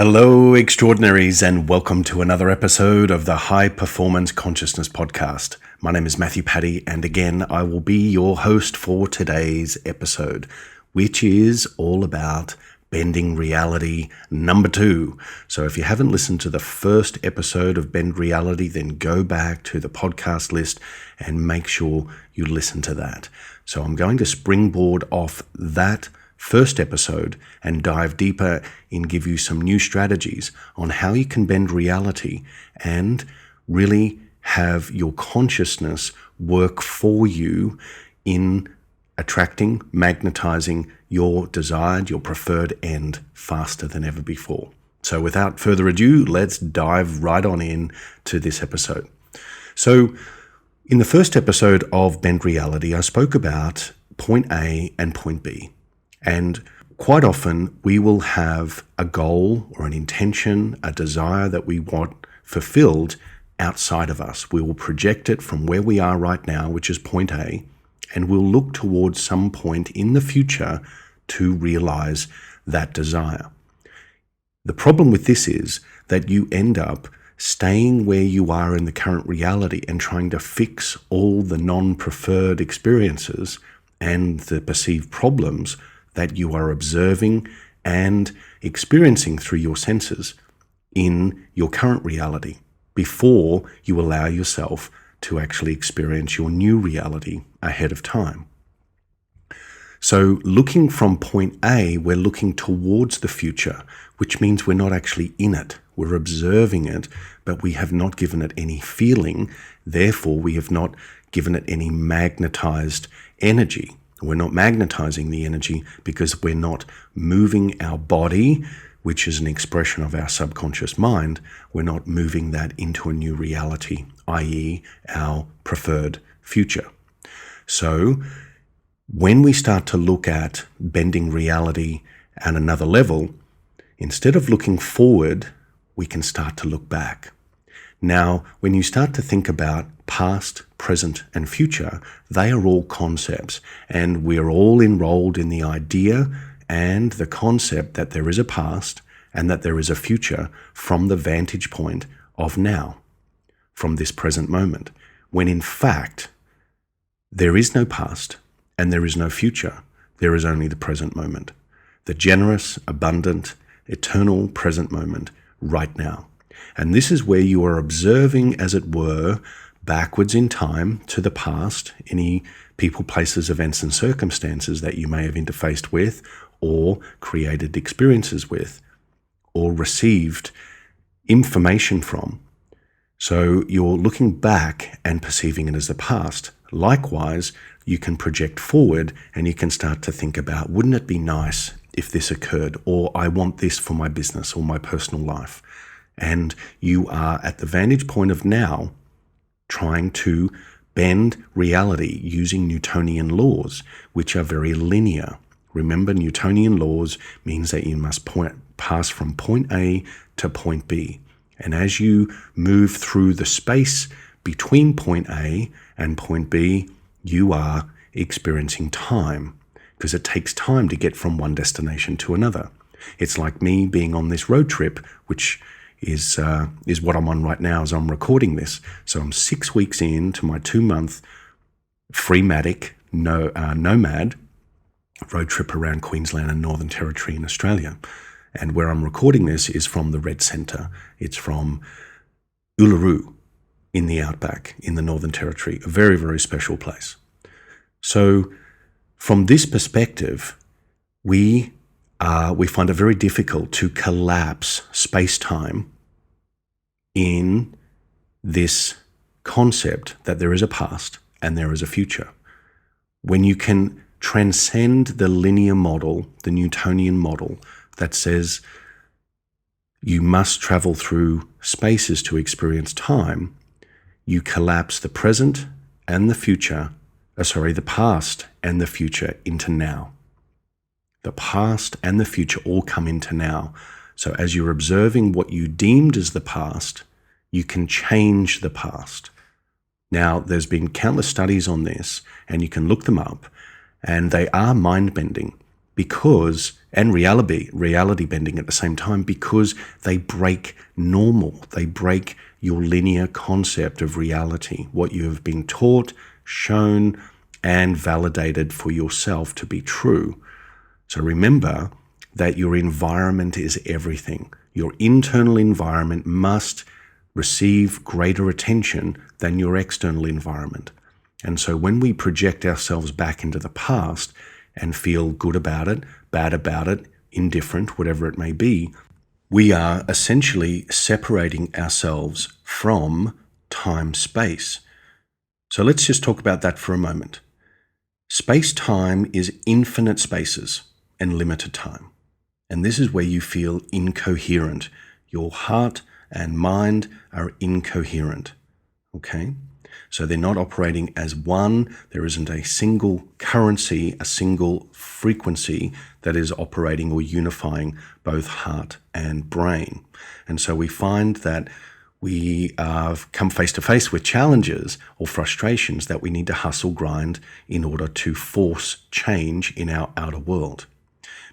Hello, extraordinaries, and welcome to another episode of the High Performance Consciousness Podcast. My name is Matthew Paddy, and again, I will be your host for today's episode, which is all about bending reality number 2. So if you haven't listened to the first episode of Bend Reality, then go back to the podcast list and make sure you listen to that. So I'm going to springboard off that first episode and dive deeper and give you some new strategies on how you can bend reality and really have your consciousness work for you in attracting, magnetizing your desired, your preferred end faster than ever before. So without further ado, let's dive right on in to this episode. So in the first episode of Bend Reality, I spoke about point A and point B. And quite often we will have a goal or an intention, a desire that we want fulfilled outside of us. We will project it from where we are right now, which is point A, and we'll look towards some point in the future to realize that desire. The problem with this is that you end up staying where you are in the current reality and trying to fix all the non-preferred experiences and the perceived problems that you are observing and experiencing through your senses in your current reality before you allow yourself to actually experience your new reality ahead of time. So looking from point A, we're looking towards the future, which means we're not actually in it. We're observing it, but we have not given it any feeling. Therefore, we have not given it any magnetized energy. We're not magnetizing the energy because we're not moving our body, which is an expression of our subconscious mind. We're not moving that into a new reality, i.e. our preferred future. So when we start to look at bending reality at another level, instead of looking forward, we can start to look back. Now, when you start to think about past, present, and future, they are all concepts, and we're all enrolled in the idea and the concept that there is a past and that there is a future from the vantage point of now, from this present moment, when in fact, there is no past and there is no future. There is only the present moment, the generous, abundant, eternal present moment right now. And this is where you are observing, as it were, backwards in time to the past, any people, places, events, and circumstances that you may have interfaced with or created experiences with or received information from. So you're looking back and perceiving it as the past. Likewise, you can project forward and you can start to think about, wouldn't it be nice if this occurred? Or I want this for my business or my personal life. And you are at the vantage point of now trying to bend reality using Newtonian laws, which are very linear. Remember, Newtonian laws means that you must pass from point A to point B. And as you move through the space between point A and point B, you are experiencing time, because it takes time to get from one destination to another. It's like me being on this road trip, which is what I'm on right now as I'm recording this. So I'm 6 weeks into my 2-month freematic nomad road trip around Queensland and Northern Territory in Australia. And where I'm recording this is from the Red Centre. It's from Uluru in the outback in the Northern Territory, a very, very special place. So from this perspective, we find it very difficult to collapse space-time in this concept that there is a past and there is a future. When you can transcend the linear model, the Newtonian model that says you must travel through spaces to experience time, you collapse the present and the future, the past and the future into now. The past and the future all come into now. So as you're observing what you deemed as the past, you can change the past. Now, there's been countless studies on this, and you can look them up, and they are mind-bending because and reality bending at the same time, because they break normal. They break your linear concept of reality, what you have been taught, shown, and validated for yourself to be true. So remember that your environment is everything. Your internal environment must receive greater attention than your external environment. And so when we project ourselves back into the past and feel good about it, bad about it, indifferent, whatever it may be, we are essentially separating ourselves from time-space. So let's just talk about that for a moment. Space-time is infinite spaces and limited time. And this is where you feel incoherent. Your heart and mind are incoherent. Okay? So they're not operating as one. There isn't a single currency, a single frequency that is operating or unifying both heart and brain. And so we find that we come face to face with challenges or frustrations that we need to hustle, grind in order to force change in our outer world.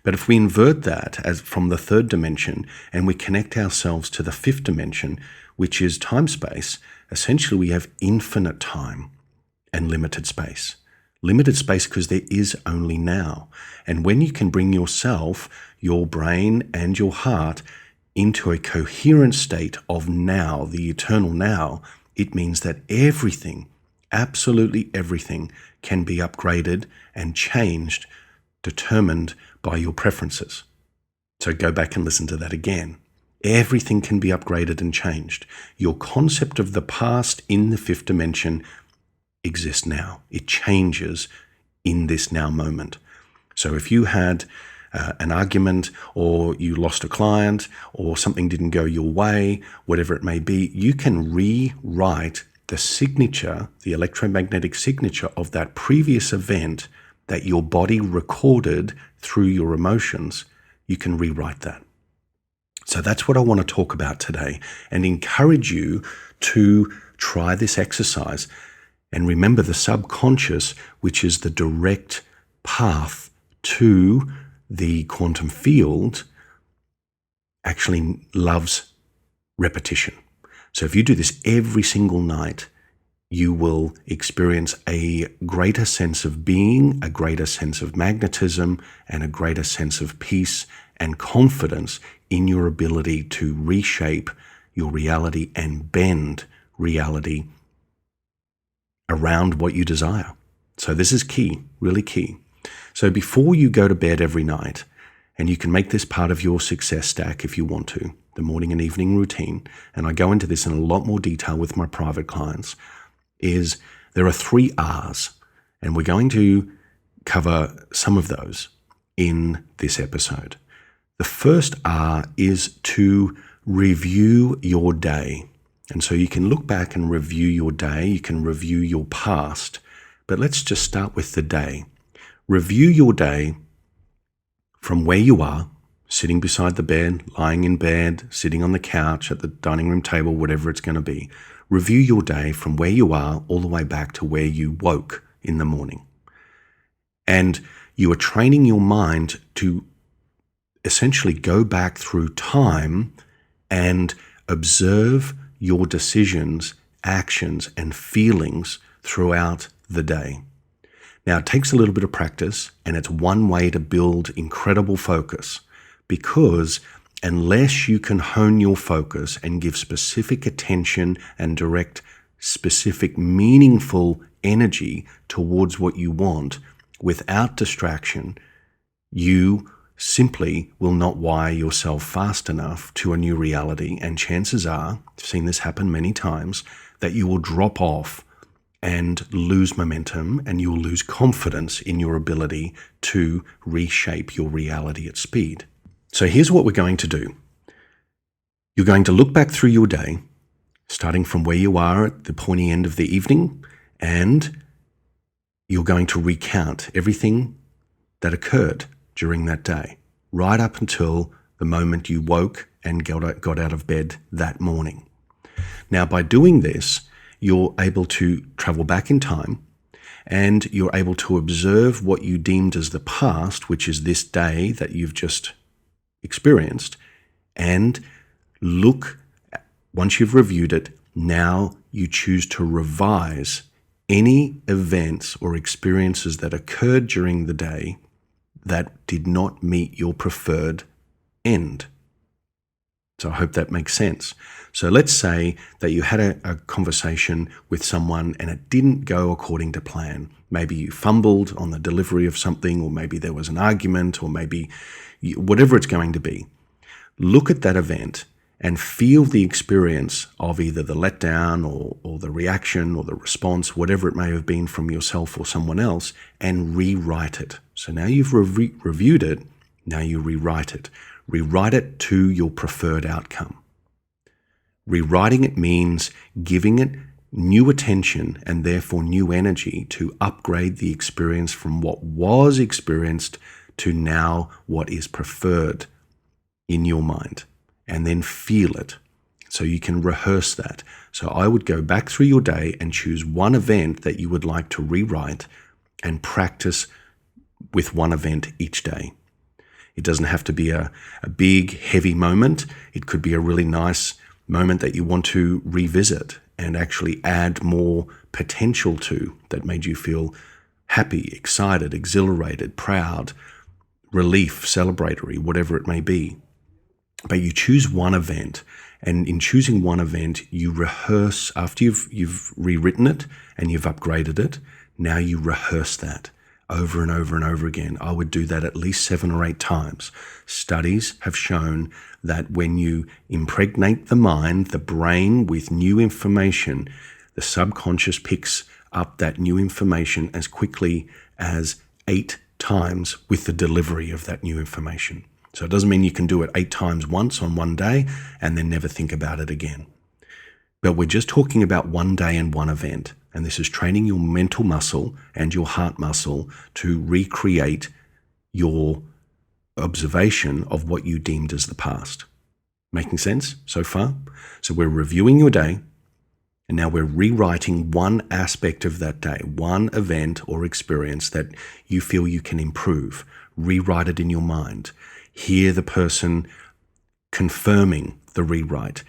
But if we invert that as from the third dimension and we connect ourselves to the fifth dimension, which is time-space, essentially we have infinite time and limited space. Limited space because there is only now. And when you can bring yourself, your brain and your heart into a coherent state of now, the eternal now, it means that everything, absolutely everything, can be upgraded and changed, determined by your preferences. So go back and listen to that again. Everything can be upgraded and changed. Your concept of the past in the fifth dimension exists now. It changes in this now moment. So if you had an argument, or you lost a client, or something didn't go your way, whatever it may be, you can rewrite the signature, the electromagnetic signature of that previous event that your body recorded through your emotions. You can rewrite that. So that's what I want to talk about today and encourage you to try this exercise. And remember, the subconscious, which is the direct path to the quantum field, actually loves repetition. So if you do this every single night, you will experience a greater sense of being, a greater sense of magnetism, and a greater sense of peace and confidence in your ability to reshape your reality and bend reality around what you desire. So this is key, really key. So before you go to bed every night, and you can make this part of your success stack if you want to, the morning and evening routine, and I go into this in a lot more detail with my private clients, is there are 3 R's, and we're going to cover some of those in this episode. The first R is to review your day. And so you can look back and review your day, you can review your past, but let's just start with the day. Review your day from where you are, sitting beside the bed, lying in bed, sitting on the couch, at the dining room table, whatever it's going to be. Review your day from where you are all the way back to where you woke in the morning. And you are training your mind to essentially go back through time and observe your decisions, actions, and feelings throughout the day. Now, it takes a little bit of practice, and it's one way to build incredible focus, because unless you can hone your focus and give specific attention and direct specific, meaningful energy towards what you want without distraction, you simply will not wire yourself fast enough to a new reality. And chances are, I've seen this happen many times, that you will drop off and lose momentum, and you'll lose confidence in your ability to reshape your reality at speed. So here's what we're going to do. You're going to look back through your day, starting from where you are at the pointy end of the evening, and you're going to recount everything that occurred during that day, right up until the moment you woke and got out of bed that morning. Now, by doing this, you're able to travel back in time, and you're able to observe what you deemed as the past, which is this day that you've just experienced, and look, once you've reviewed it, now you choose to revise any events or experiences that occurred during the day that did not meet your preferred end. So I hope that makes sense. So let's say that you had a conversation with someone and it didn't go according to plan. Maybe you fumbled on the delivery of something, or maybe there was an argument, or maybe whatever it's going to be. Look at that event and feel the experience of either the letdown or the reaction or the response, whatever it may have been from yourself or someone else, and rewrite it. So now you've reviewed it, now you rewrite it. Rewrite it to your preferred outcome. Rewriting it means giving it new attention and therefore new energy to upgrade the experience from what was experienced to now what is preferred in your mind, and then feel it. So you can rehearse that. So I would go back through your day and choose one event that you would like to rewrite and practice with one event each day. It doesn't have to be a big, heavy moment. It could be a really nice moment that you want to revisit and actually add more potential to, that made you feel happy, excited, exhilarated, proud, relief, celebratory, whatever it may be. But you choose one event, and in choosing one event, you rehearse. After you've rewritten it and you've upgraded it, now you rehearse that over and over and over again. I would do that at least 7 or 8 times. Studies have shown that when you impregnate the mind, the brain, with new information, the subconscious picks up that new information as quickly as 8 times with the delivery of that new information. So it doesn't mean you can do it 8 times once on one day and then never think about it again. But we're just talking about one day and one event. And this is training your mental muscle and your heart muscle to recreate your observation of what you deemed as the past. Making sense so far? So we're reviewing your day, and now we're rewriting one aspect of that day, one event or experience that you feel you can improve. Rewrite it in your mind. Hear the person confirming the rewrite.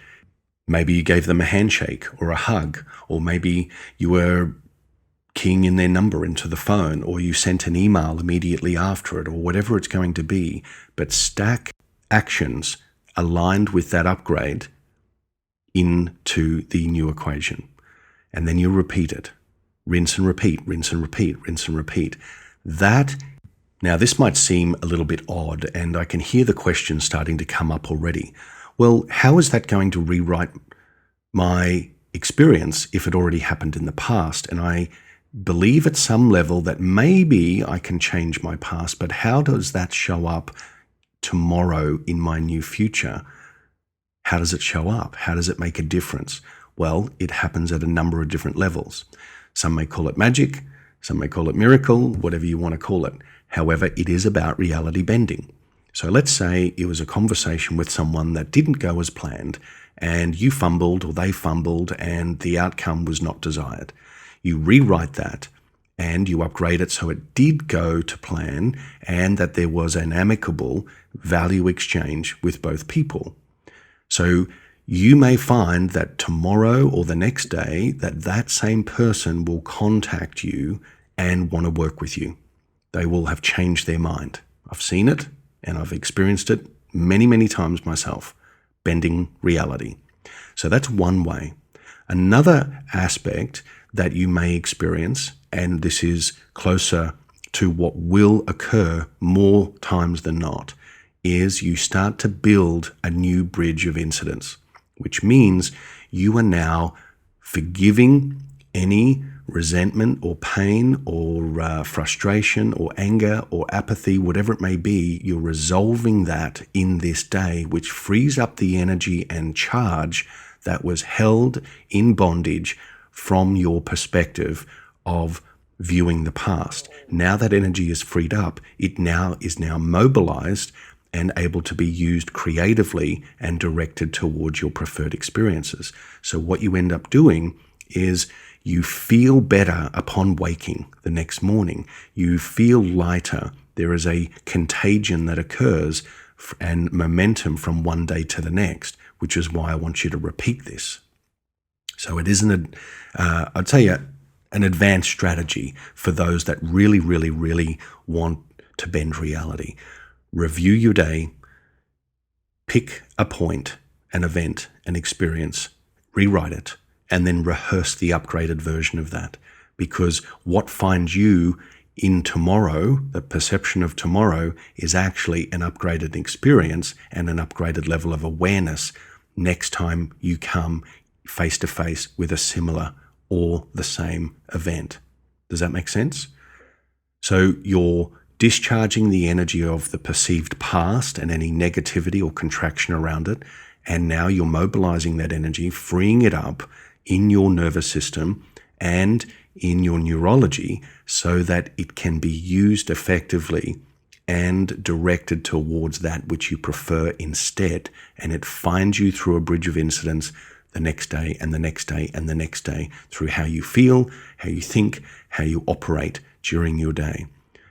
Maybe you gave them a handshake or a hug, or maybe you were keying in their number into the phone, or you sent an email immediately after it, or whatever it's going to be. But stack actions aligned with that upgrade into the new equation. And then you repeat it. Rinse and repeat, rinse and repeat, rinse and repeat. Now this might seem a little bit odd, and I can hear the question starting to come up already. Well, how is that going to rewrite my experience if it already happened in the past? And I believe at some level that maybe I can change my past, but how does that show up tomorrow in my new future? How does it show up? How does it make a difference? Well, it happens at a number of different levels. Some may call it magic, some may call it miracle, whatever you want to call it. However, it is about reality bending. So let's say it was a conversation with someone that didn't go as planned, and you fumbled or they fumbled and the outcome was not desired. You rewrite that and you upgrade it so it did go to plan and that there was an amicable value exchange with both people. So you may find that tomorrow or the next day that same person will contact you and want to work with you. They will have changed their mind. I've seen it and I've experienced it many, many times myself, bending reality. So that's one way. Another aspect that you may experience, and this is closer to what will occur more times than not, is you start to build a new bridge of incidence, which means you are now forgiving any resentment or pain or frustration or anger or apathy, whatever it may be. You're resolving that in this day, which frees up the energy and charge that was held in bondage from your perspective of viewing the past. Now that energy is freed up, it now is mobilized and able to be used creatively and directed towards your preferred experiences. So what you end up doing is You feel better upon waking the next morning. You feel lighter. There is a contagion that occurs and momentum from one day to the next, which is why I want you to repeat this. So it isn't, I'd say, an advanced strategy for those that really, really, really want to bend reality. Review your day, pick a point, an event, an experience, rewrite it, and then rehearse the upgraded version of that. Because what finds you in tomorrow, the perception of tomorrow, is actually an upgraded experience and an upgraded level of awareness next time you come face to face with a similar or the same event. Does that make sense? So you're discharging the energy of the perceived past and any negativity or contraction around it, and now you're mobilizing that energy, freeing it up in your nervous system and in your neurology so that it can be used effectively and directed towards that which you prefer instead. And it finds you through a bridge of incidence the next day and the next day and the next day through how you feel, how you think, how you operate during your day.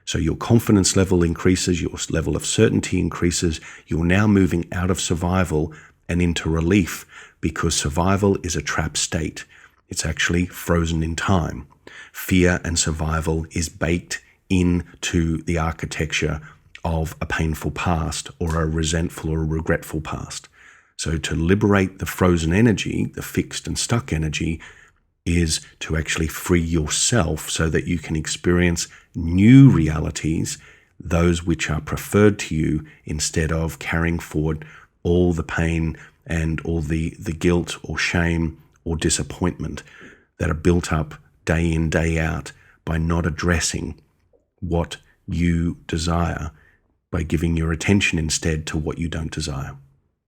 So your confidence level increases, your level of certainty increases. You're now moving out of survival and into relief, because survival is a trapped state. It's actually frozen in time. Fear and survival is baked into the architecture of a painful past or a resentful or a regretful past. So to liberate the frozen energy, the fixed and stuck energy, is to actually free yourself so that you can experience new realities, those which are preferred to you, instead of carrying forward all the pain and all the guilt or shame or disappointment that are built up day in, day out by not addressing what you desire, by giving your attention instead to what you don't desire.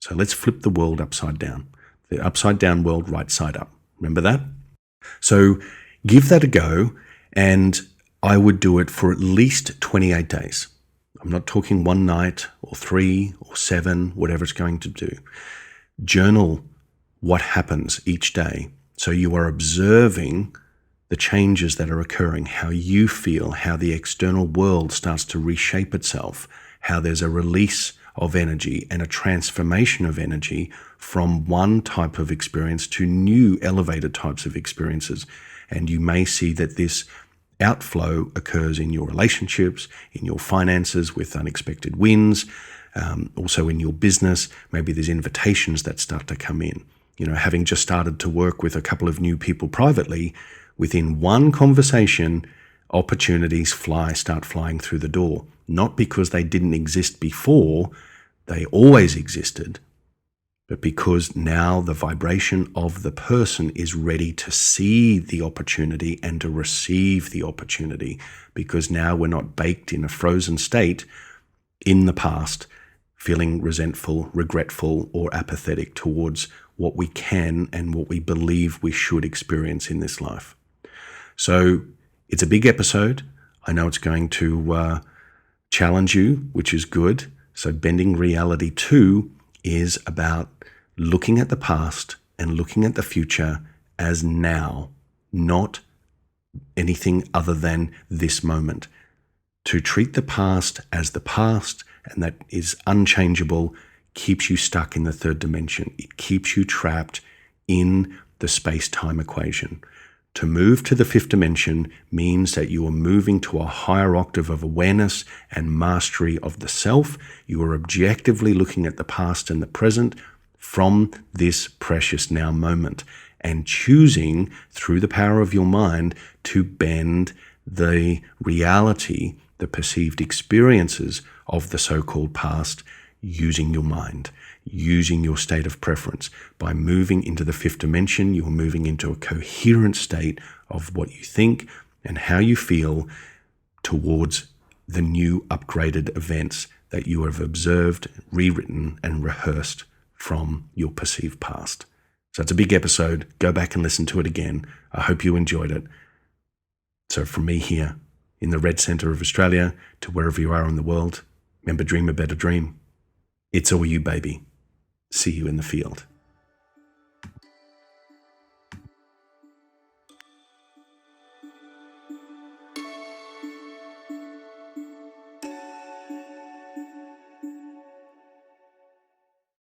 So let's flip the world upside down. The upside down world, right side up. Remember that? So give that a go, and I would do it for at least 28 days. I'm not talking one night or 3 or 7, whatever it's going to do. Journal what happens each day. So you are observing the changes that are occurring, how you feel, how the external world starts to reshape itself, how there's a release of energy and a transformation of energy from one type of experience to new elevated types of experiences. And you may see that this outflow occurs in your relationships, in your finances with unexpected wins, also in your business. Maybe there's invitations that start to come in. You know, having just started to work with a couple of new people privately, within one conversation, opportunities start flying through the door. Not because they didn't exist before, they always existed, but because now the vibration of the person is ready to see the opportunity and to receive the opportunity, because now we're not baked in a frozen state in the past, feeling resentful, regretful, or apathetic towards what we can and what we believe we should experience in this life. So it's a big episode. I know it's going to challenge you, which is good. So Bending Reality 2 is about looking at the past and looking at the future as now, not anything other than this moment. To treat the past as the past, and that is unchangeable, keeps you stuck in the third dimension. It keeps you trapped in the space-time equation. To move to the fifth dimension means that you are moving to a higher octave of awareness and mastery of the self. You are objectively looking at the past and the present from this precious now moment and choosing through the power of your mind to bend the reality, the perceived experiences of the so-called past using your mind, using your state of preference. By moving into the fifth dimension, you're moving into a coherent state of what you think and how you feel towards the new upgraded events that you have observed, rewritten, and rehearsed from your perceived past. So it's a big episode. Go back and listen to it again. I hope you enjoyed it. So from me here in the red centre of Australia to wherever you are in the world, remember, dream a better dream. It's all you, baby. See you in the field.